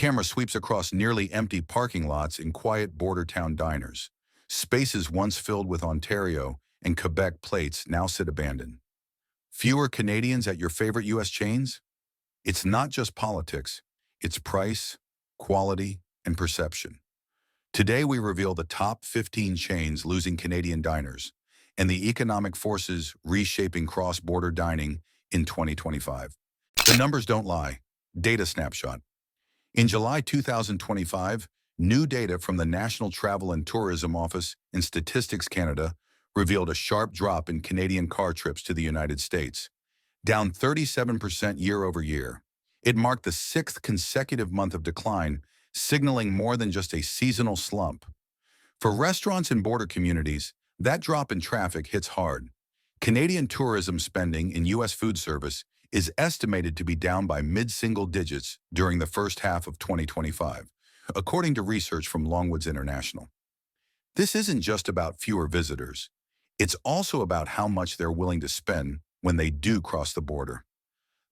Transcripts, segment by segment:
camera sweeps across nearly empty parking lots in quiet border town diners. Spaces once filled with Ontario and Quebec plates now sit abandoned. Fewer Canadians at your favorite U.S. chains? It's not just politics, it's price, quality, and perception. Today we reveal the top 15 chains losing Canadian diners and the economic forces reshaping cross-border dining in 2025. The numbers don't lie. Data snapshot. In July 2025, new data from the National Travel and Tourism Office and Statistics Canada revealed a sharp drop in Canadian car trips to the United States, down 37% year over year. It marked the sixth consecutive month of decline, signaling more than just a seasonal slump. For restaurants and border communities, that drop in traffic hits hard. Canadian tourism spending in U.S. food service is estimated to be down by mid-single digits during the first half of 2025, according to research from Longwoods International. This isn't just about fewer visitors. It's also about how much they're willing to spend when they do cross the border.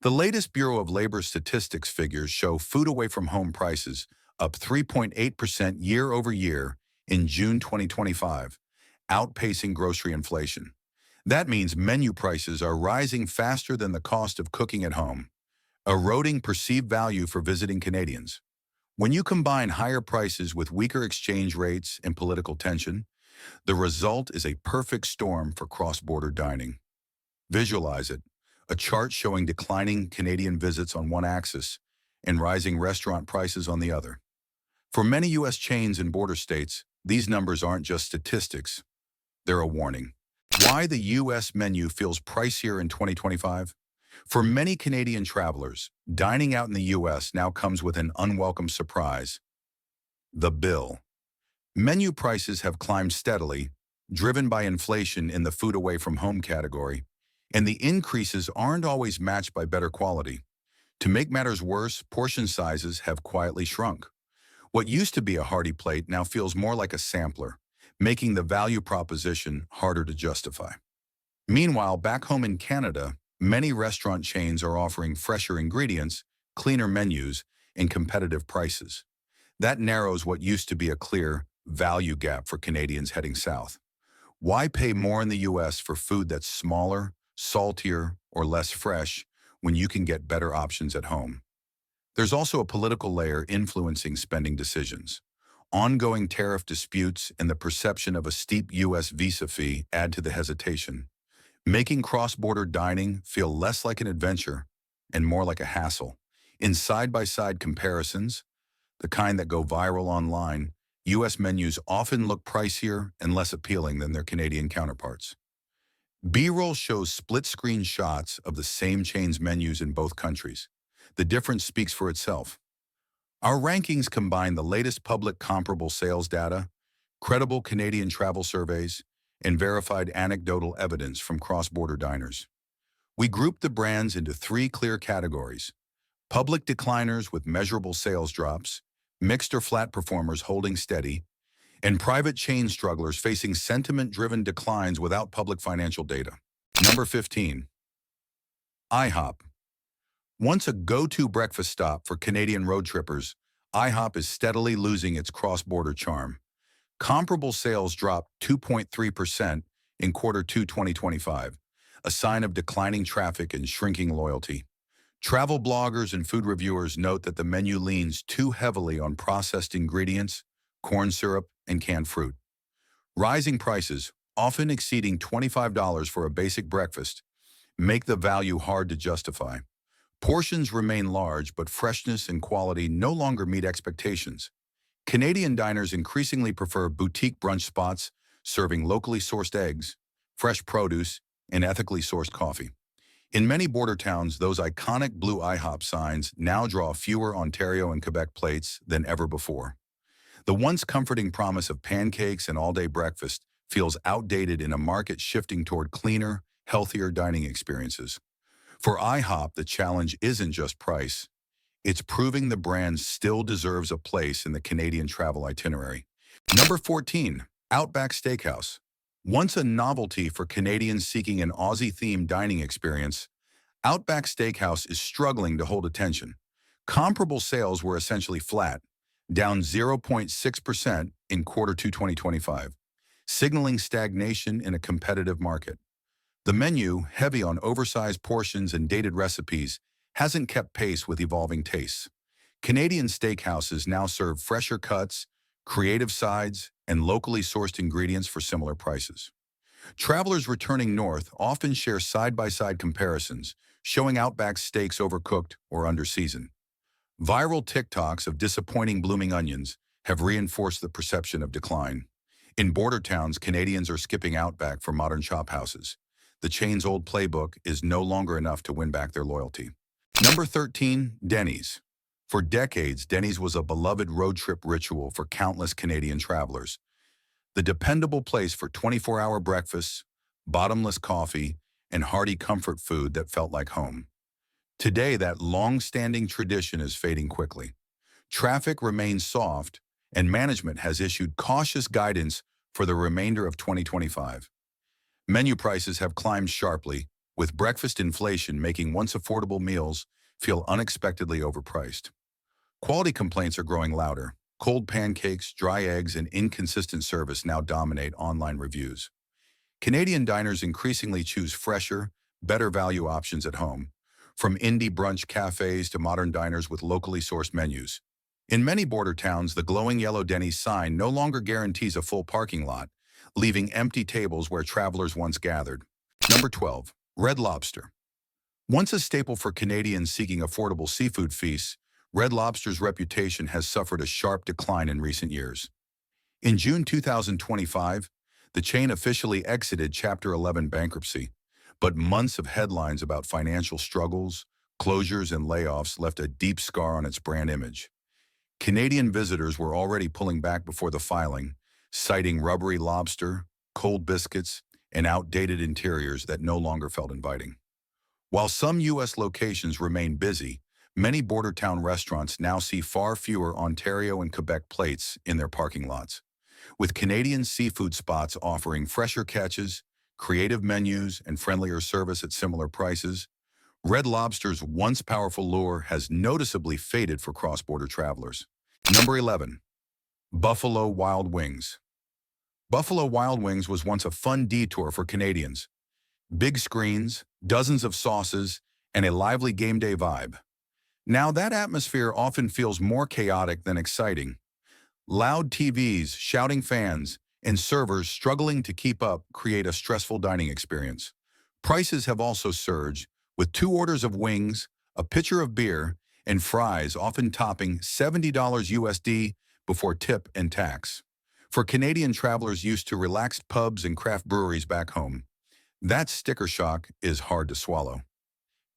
The latest Bureau of Labor Statistics figures show food away from home prices up 3.8% year over year in June 2025, outpacing grocery inflation. That means menu prices are rising faster than the cost of cooking at home, eroding perceived value for visiting Canadians. When you combine higher prices with weaker exchange rates and political tension, the result is a perfect storm for cross-border dining. Visualize it, a chart showing declining Canadian visits on one axis and rising restaurant prices on the other. For many U.S. chains and border states, these numbers aren't just statistics, they're a warning. Why the U.S. menu feels pricier in 2025? For many Canadian travelers, dining out in the U.S. now comes with an unwelcome surprise: the bill. Menu prices have climbed steadily, driven by inflation in the food away from home category, and the increases aren't always matched by better quality. To make matters worse, portion sizes have quietly shrunk. What used to be a hearty plate now feels more like a sampler, making the value proposition harder to justify. Meanwhile, back home in Canada, many restaurant chains are offering fresher ingredients, cleaner menus, and competitive prices. That narrows what used to be a clear value gap for Canadians heading south. Why pay more in the U.S. for food that's smaller, saltier, or less fresh when you can get better options at home? There's also a political layer influencing spending decisions. Ongoing tariff disputes and the perception of a steep U.S. visa fee add to the hesitation, making cross-border dining feel less like an adventure and more like a hassle. In side-by-side comparisons, the kind that go viral online, U.S. menus often look pricier and less appealing than their Canadian counterparts. B-roll shows split-screen shots of the same chain's menus in both countries. The difference speaks for itself. Our rankings combine the latest public comparable sales data, credible Canadian travel surveys, and verified anecdotal evidence from cross-border diners. We grouped the brands into three clear categories: public decliners with measurable sales drops, mixed or flat performers holding steady, and private chain strugglers facing sentiment-driven declines without public financial data. Number 15. IHOP. Once a go-to breakfast stop for Canadian road trippers, IHOP is steadily losing its cross-border charm. Comparable sales dropped 2.3% in Q2 2025, a sign of declining traffic and shrinking loyalty. Travel bloggers and food reviewers note that the menu leans too heavily on processed ingredients, corn syrup, and canned fruit. Rising prices, often exceeding $25 for a basic breakfast, make the value hard to justify. Portions remain large, but freshness and quality no longer meet expectations. Canadian diners increasingly prefer boutique brunch spots serving locally sourced eggs, fresh produce, and ethically sourced coffee. In many border towns, those iconic blue IHOP signs now draw fewer Ontario and Quebec plates than ever before. The once comforting promise of pancakes and all-day breakfast feels outdated in a market shifting toward cleaner, healthier dining experiences. For IHOP, the challenge isn't just price. It's proving the brand still deserves a place in the Canadian travel itinerary. Number 14. OUTBACK Steakhouse. Once a novelty for Canadians seeking an Aussie-themed dining experience, OUTBACK Steakhouse is struggling to hold attention. Comparable sales were essentially flat, down 0.6% in Q2 2025, signaling stagnation in a competitive market. The menu, heavy on oversized portions and dated recipes, hasn't kept pace with evolving tastes. Canadian steakhouses now serve fresher cuts, creative sides, and locally sourced ingredients for similar prices. Travelers returning north often share side-by-side comparisons, showing Outback steaks overcooked or under-seasoned. Viral TikToks of disappointing blooming onions have reinforced the perception of decline. In border towns, Canadians are skipping Outback for modern shop houses. The chain's old playbook is no longer enough to win back their loyalty. Number 13, Denny's. For decades, Denny's was a beloved road trip ritual for countless Canadian travelers. The dependable place for 24-hour breakfasts, bottomless coffee, and hearty comfort food that felt like home. Today, that long-standing tradition is fading quickly. Traffic remains soft, and management has issued cautious guidance for the remainder of 2025. Menu prices have climbed sharply, with breakfast inflation making once affordable meals feel unexpectedly overpriced. Quality complaints are growing louder. Cold pancakes, dry eggs, and inconsistent service now dominate online reviews. Canadian diners increasingly choose fresher, better value options at home, from indie brunch cafes to modern diners with locally sourced menus. In many border towns, the glowing yellow Denny's sign no longer guarantees a full parking lot, leaving empty tables where travelers once gathered. Number 12, Red Lobster. Once a staple for Canadians seeking affordable seafood feasts, Red Lobster's reputation has suffered a sharp decline in recent years. In June 2025, the chain officially exited Chapter 11 bankruptcy, but months of headlines about financial struggles, closures, and layoffs left a deep scar on its brand image. Canadian visitors were already pulling back before the filing, citing rubbery lobster, cold biscuits, and outdated interiors that no longer felt inviting. While some U.S. locations remain busy, many border town restaurants now see far fewer Ontario and Quebec plates in their parking lots. With Canadian seafood spots offering fresher catches, creative menus, and friendlier service at similar prices, Red Lobster's once powerful lure has noticeably faded for cross-border travelers. Number 11, Buffalo Wild Wings. Buffalo Wild Wings was once a fun detour for Canadians. Big screens, dozens of sauces, and a lively game day vibe. Now that atmosphere often feels more chaotic than exciting. Loud TVs, shouting fans, and servers struggling to keep up create a stressful dining experience. Prices have also surged, with 2 orders of wings, a pitcher of beer, and fries often topping $70 USD before tip and tax. For Canadian travelers used to relaxed pubs and craft breweries back home, that sticker shock is hard to swallow.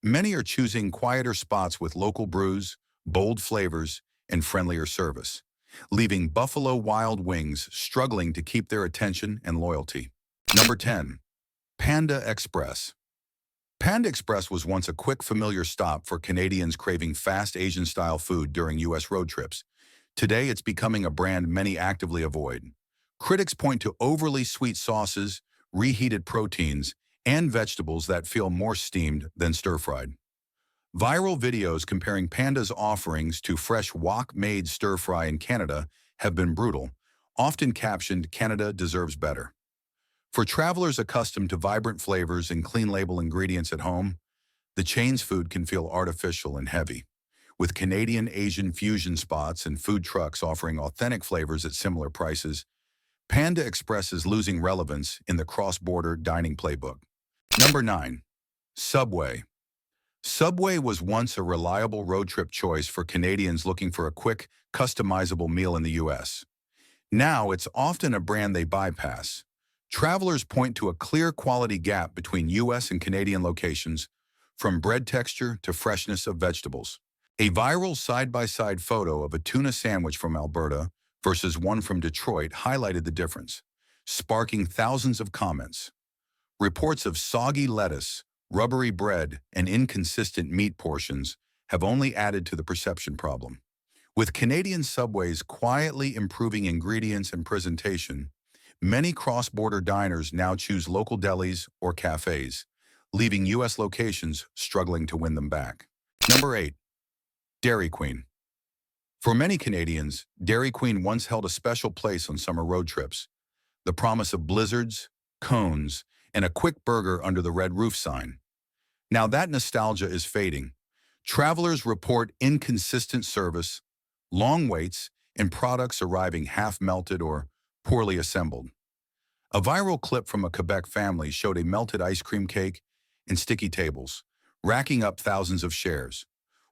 Many are choosing quieter spots with local brews, bold flavors, and friendlier service, leaving Buffalo Wild Wings struggling to keep their attention and loyalty. Number 10, Panda Express. Panda Express was once a quick, familiar stop for Canadians craving fast Asian-style food during U.S. road trips. Today, it's becoming a brand many actively avoid. Critics point to overly sweet sauces, reheated proteins, and vegetables that feel more steamed than stir-fried. Viral videos comparing Panda's offerings to fresh wok-made stir-fry in Canada have been brutal, often captioned, "Canada deserves better." For travelers accustomed to vibrant flavors and clean-label ingredients at home, the chain's food can feel artificial and heavy. With Canadian Asian fusion spots and food trucks offering authentic flavors at similar prices, Panda Express is losing relevance in the cross-border dining playbook. Number 9, Subway. Subway was once a reliable road trip choice for Canadians looking for a quick, customizable meal in the U.S. Now, it's often a brand they bypass. Travelers point to a clear quality gap between U.S. and Canadian locations, from bread texture to freshness of vegetables. A viral side-by-side photo of a tuna sandwich from Alberta versus one from Detroit highlighted the difference, sparking thousands of comments. Reports of soggy lettuce, rubbery bread, and inconsistent meat portions have only added to the perception problem. With Canadian Subways quietly improving ingredients and presentation, many cross-border diners now choose local delis or cafes, leaving U.S. locations struggling to win them back. Number 8, Dairy Queen. For many Canadians, Dairy Queen once held a special place on summer road trips. The promise of blizzards, cones, and a quick burger under the red roof sign. Now that nostalgia is fading. Travelers report inconsistent service, long waits, and products arriving half-melted or poorly assembled. A viral clip from a Quebec family showed a melted ice cream cake and sticky tables, racking up thousands of shares.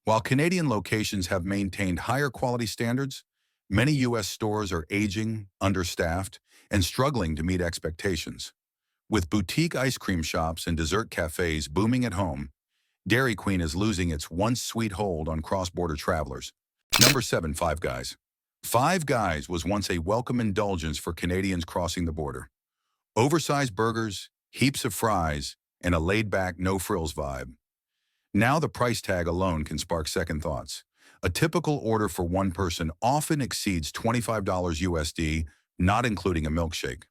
While Canadian locations have maintained higher quality standards, many U.S. stores are aging, understaffed, and struggling to meet expectations. With boutique ice cream shops and dessert cafes booming at home, Dairy Queen is losing its once sweet hold on cross-border travelers. Number 7. Five Guys. Five Guys was once a welcome indulgence for Canadians crossing the border. Oversized burgers, heaps of fries, and a laid-back, no-frills vibe. Now the price tag alone can spark second thoughts. A typical order for one person often exceeds $25 USD, not including a milkshake.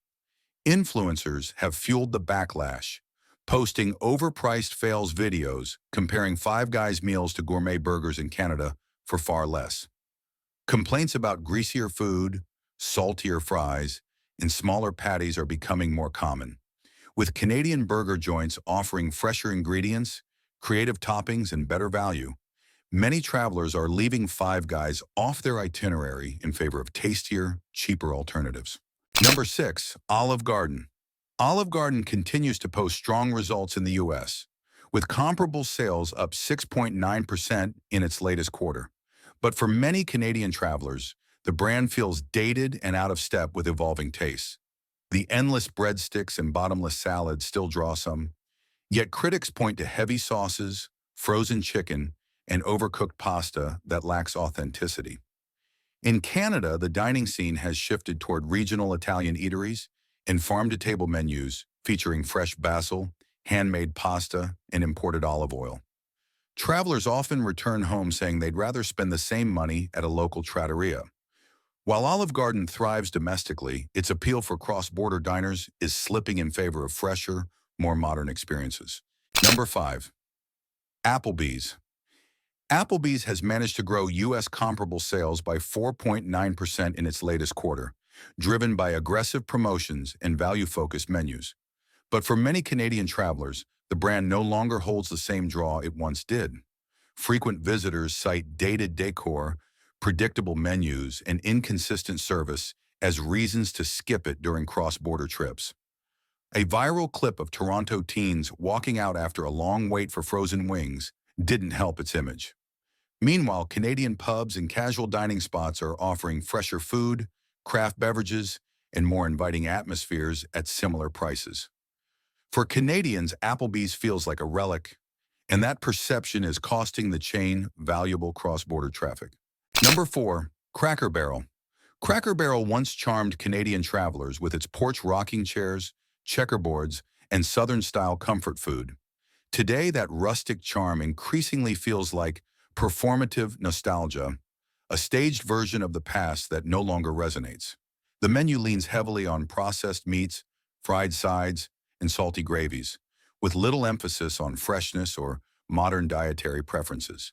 Influencers have fueled the backlash, posting overpriced fails videos comparing Five Guys meals to gourmet burgers in Canada for far less. Complaints about greasier food, saltier fries, and smaller patties are becoming more common. With Canadian burger joints offering fresher ingredients, creative toppings, and better value, many travelers are leaving Five Guys off their itinerary in favor of tastier, cheaper alternatives. Number 6. Olive Garden. Olive Garden continues to post strong results in the U.S., with comparable sales up 6.9% in its latest quarter. But for many Canadian travelers, the brand feels dated and out of step with evolving tastes. The endless breadsticks and bottomless salads still draw some, yet critics point to heavy sauces, frozen chicken, and overcooked pasta that lacks authenticity. In Canada, the dining scene has shifted toward regional Italian eateries and farm-to-table menus featuring fresh basil, handmade pasta, and imported olive oil. Travelers often return home saying they'd rather spend the same money at a local trattoria. While Olive Garden thrives domestically, its appeal for cross-border diners is slipping in favor of fresher, more modern experiences. Number 5. Applebee's. Applebee's has managed to grow U.S. comparable sales by 4.9% in its latest quarter, driven by aggressive promotions and value-focused menus. But for many Canadian travelers, the brand no longer holds the same draw it once did. Frequent visitors cite dated decor, predictable menus, and inconsistent service as reasons to skip it during cross-border trips. A viral clip of Toronto teens walking out after a long wait for frozen wings didn't help its image. Meanwhile, Canadian pubs and casual dining spots are offering fresher food, craft beverages, and more inviting atmospheres at similar prices. For Canadians, Applebee's feels like a relic, and that perception is costing the chain valuable cross-border traffic. Number 4. Cracker Barrel. Cracker Barrel once charmed Canadian travelers with its porch rocking chairs, checkerboards, and Southern-style comfort food. Today, that rustic charm increasingly feels like performative nostalgia, a staged version of the past that no longer resonates. The menu leans heavily on processed meats, fried sides, and salty gravies, with little emphasis on freshness or modern dietary preferences.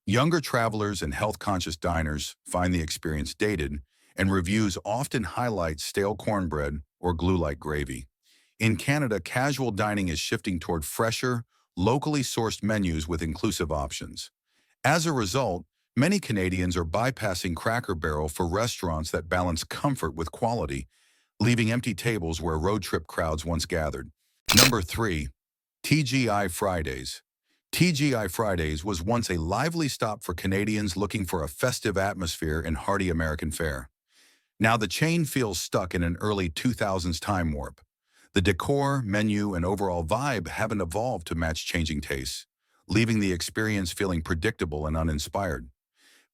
Younger travelers and health-conscious diners find the experience dated, and reviews often highlight stale cornbread or glue-like gravy. In Canada, casual dining is shifting toward fresher, locally sourced menus with inclusive options. As a result, many Canadians are bypassing Cracker Barrel for restaurants that balance comfort with quality, leaving empty tables where road trip crowds once gathered. Number 3. TGI Fridays. TGI Fridays was once a lively stop for Canadians looking for a festive atmosphere and hearty American fare. Now the chain feels stuck in an early 2000s time warp. The decor, menu, and overall vibe haven't evolved to match changing tastes, leaving the experience feeling predictable and uninspired.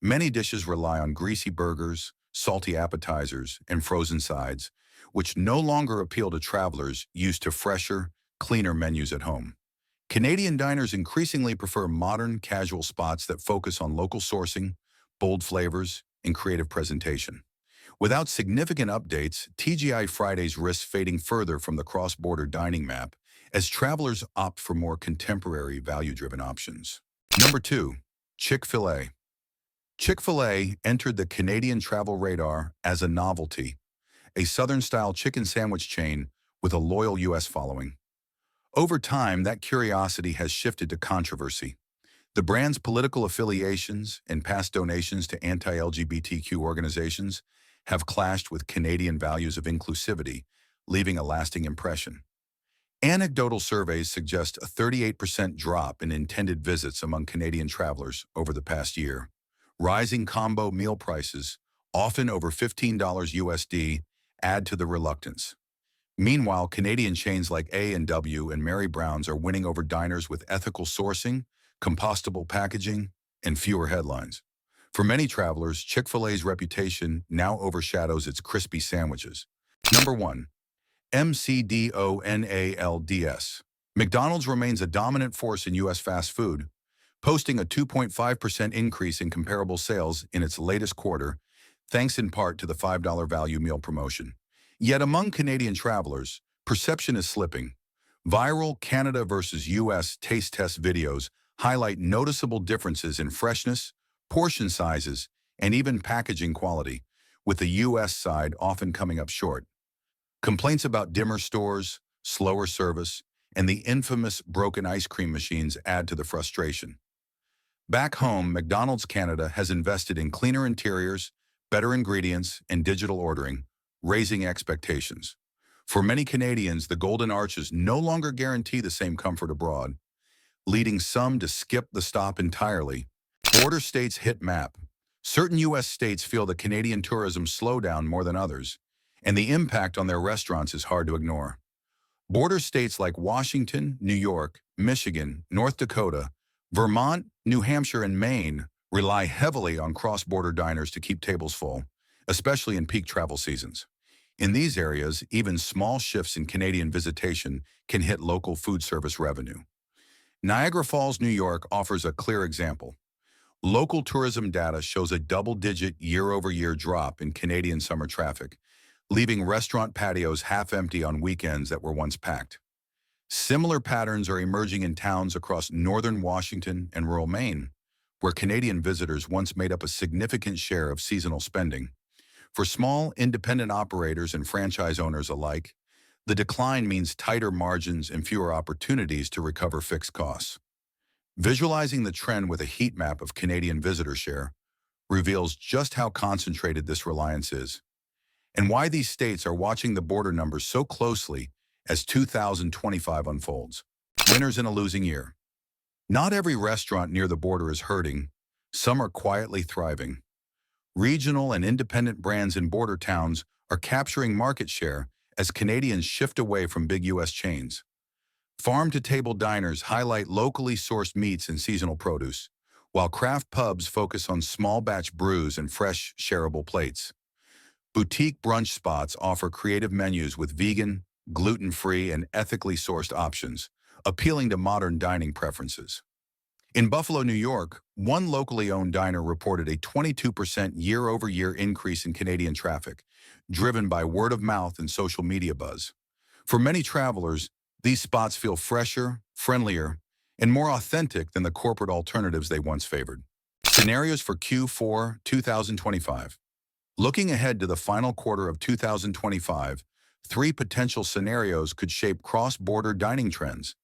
Many dishes rely on greasy burgers, salty appetizers, and frozen sides, which no longer appeal to travelers used to fresher, cleaner menus at home. Canadian diners increasingly prefer modern, casual spots that focus on local sourcing, bold flavors, and creative presentation. Without significant updates, TGI Fridays risks fading further from the cross-border dining map as travelers opt for more contemporary, value-driven options. Number 2. Chick-fil-A. Chick-fil-A entered the Canadian travel radar as a novelty, a Southern-style chicken sandwich chain with a loyal U.S. following. Over time, that curiosity has shifted to controversy. The brand's political affiliations and past donations to anti-LGBTQ organizations have clashed with Canadian values of inclusivity, leaving a lasting impression. Anecdotal surveys suggest a 38% drop in intended visits among Canadian travelers over the past year. Rising combo meal prices, often over $15 USD, add to the reluctance. Meanwhile, Canadian chains like A&W and Mary Brown's are winning over diners with ethical sourcing, compostable packaging, and fewer headlines. For many travelers, Chick-fil-A's reputation now overshadows its crispy sandwiches. Number 1. MCDONALD'S. McDonald's remains a dominant force in U.S. fast food, posting a 2.5% increase in comparable sales in its latest quarter, thanks in part to the $5 value meal promotion. Yet among Canadian travelers, perception is slipping. Viral Canada versus U.S. taste test videos highlight noticeable differences in freshness, portion sizes, and even packaging quality, with the U.S. side often coming up short. Complaints about dimmer stores, slower service, and the infamous broken ice cream machines add to the frustration. Back home, McDonald's Canada has invested in cleaner interiors, better ingredients, and digital ordering, raising expectations. For many Canadians, the golden arches no longer guarantee the same comfort abroad, leading some to skip the stop entirely. Border states hit map. Certain U.S. states feel the Canadian tourism slowdown more than others, and the impact on their restaurants is hard to ignore. Border states like Washington, New York, Michigan, North Dakota, Vermont, New Hampshire, and Maine rely heavily on cross-border diners to keep tables full, especially in peak travel seasons. In these areas, even small shifts in Canadian visitation can hit local food service revenue. Niagara Falls, New York offers a clear example. Local tourism data shows a double-digit year-over-year drop in Canadian summer traffic, leaving restaurant patios half empty on weekends that were once packed. Similar patterns are emerging in towns across northern Washington and rural Maine, where Canadian visitors once made up a significant share of seasonal spending. For small, independent operators and franchise owners alike, the decline means tighter margins and fewer opportunities to recover fixed costs. Visualizing the trend with a heat map of Canadian visitor share reveals just how concentrated this reliance is, and why these states are watching the border numbers so closely as 2025 unfolds. Winners in a losing year. Not every restaurant near the border is hurting. Some are quietly thriving. Regional and independent brands in border towns are capturing market share as Canadians shift away from big U.S. chains. Farm-to-table diners highlight locally sourced meats and seasonal produce, while craft pubs focus on small-batch brews and fresh, shareable plates. Boutique brunch spots offer creative menus with vegan, gluten-free, and ethically sourced options, appealing to modern dining preferences. In Buffalo, New York, one locally owned diner reported a 22% year-over-year increase in Canadian traffic, driven by word of mouth and social media buzz. For many travelers, these spots feel fresher, friendlier, and more authentic than the corporate alternatives they once favored. Scenarios for Q4 2025. Looking ahead to the final quarter of 2025, 3 potential scenarios could shape cross-border dining trends.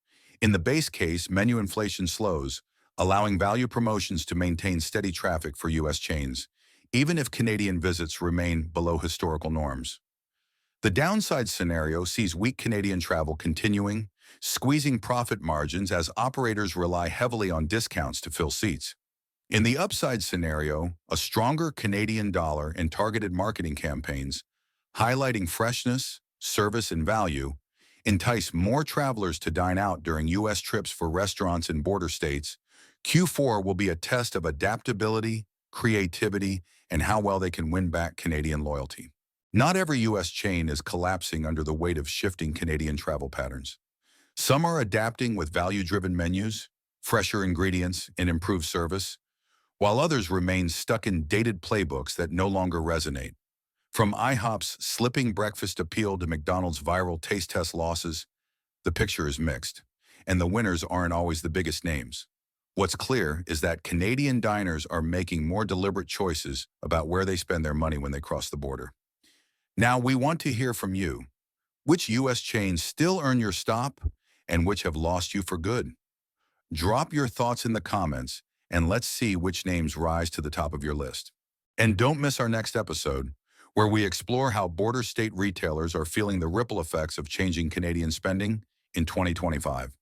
In the base case, menu inflation slows, allowing value promotions to maintain steady traffic for U.S. chains, even if Canadian visits remain below historical norms. The downside scenario sees weak Canadian travel continuing, squeezing profit margins as operators rely heavily on discounts to fill seats. In the upside scenario, a stronger Canadian dollar and targeted marketing campaigns, highlighting freshness, service, and value, entice more travelers to dine out during U.S. trips for restaurants in border states. Q4 will be a test of adaptability, creativity, and how well they can win back Canadian loyalty. Not every U.S. chain is collapsing under the weight of shifting Canadian travel patterns. Some are adapting with value-driven menus, fresher ingredients, and improved service, while others remain stuck in dated playbooks that no longer resonate. From IHOP's slipping breakfast appeal to McDonald's viral taste test losses, the picture is mixed, and the winners aren't always the biggest names. What's clear is that Canadian diners are making more deliberate choices about where they spend their money when they cross the border. Now, we want to hear from you. Which U.S. chains still earn your stop and which have lost you for good? Drop your thoughts in the comments and let's see which names rise to the top of your list. And don't miss our next episode, where we explore how border state retailers are feeling the ripple effects of changing Canadian spending in 2025.